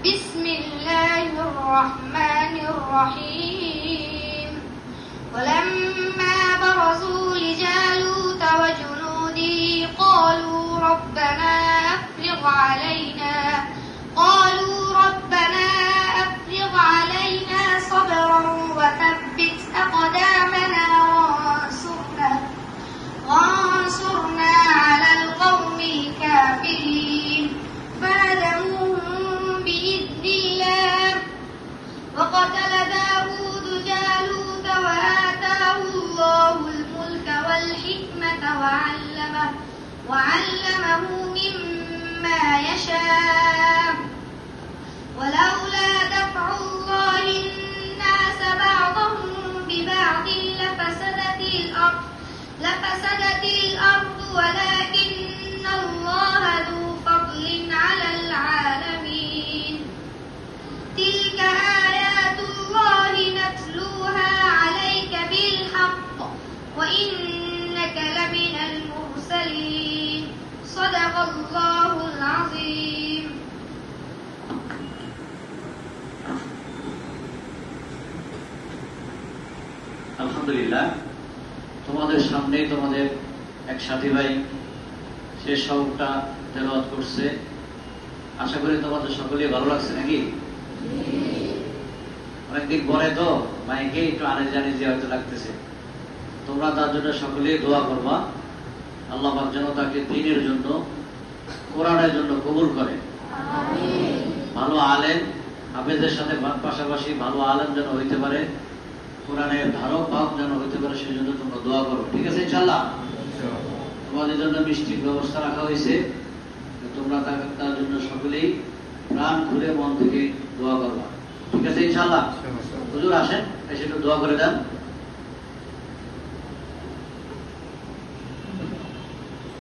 بسم الله الرحمن الرحيم ولما برزوا لجالوت وجنوده قالوا ربنا أفرغ علينا صبرا وثبت أقدامنا وانصرنا على القوم الكافرين فهزموهم بإذن الله وقتل داود جالوت وآتاه الله الملك والحكمة وعلمه مما يشاء ولولا دفع الله الناس بعضهم ببعض لفسدت الأرض ولكن الله ذو فضل على العالمين تلك آيات الله نتلوها عليك بالحق وإنك لمن المرسلين صدق الله العظيم আলহামদুলিল্লাহ, তোমাদের সামনে তোমাদের এক সাথী ভাই শেষ সবটা তেলাওয়াত করছে। আশা করি তোমাদের সকলেই ভালো লাগছে নাকি? অনেকদিন পরে তো মাইকে একটু আনিজি হয়তো লাগতেছে। তোমরা তার জন্য সকলেই দোয়া করবা, আল্লাহ পাক যেন তাকে দ্বীনের জন্য, কোরআনের জন্য কবুল করে। ভালো আলেম হাফেজের সাথে পাশাপাশি ভালো আলেম যেন হইতে পারে, কোরআনের ধারক বাহক যেন হইতে পারে, সেই জন্য তোমরা দোয়া করো। ঠিক আছে ইনশাআল্লাহ? তোমাদের জন্য মিষ্টির ব্যবস্থা রাখা হয়েছে, তোমরা তার জন্য সকলেই প্রাণ খুলে মন থেকে দোয়া করবা। ঠিক আছে ইনশাআল্লাহ? হুজুর আসেন, এসে একটু দোয়া করে দেন।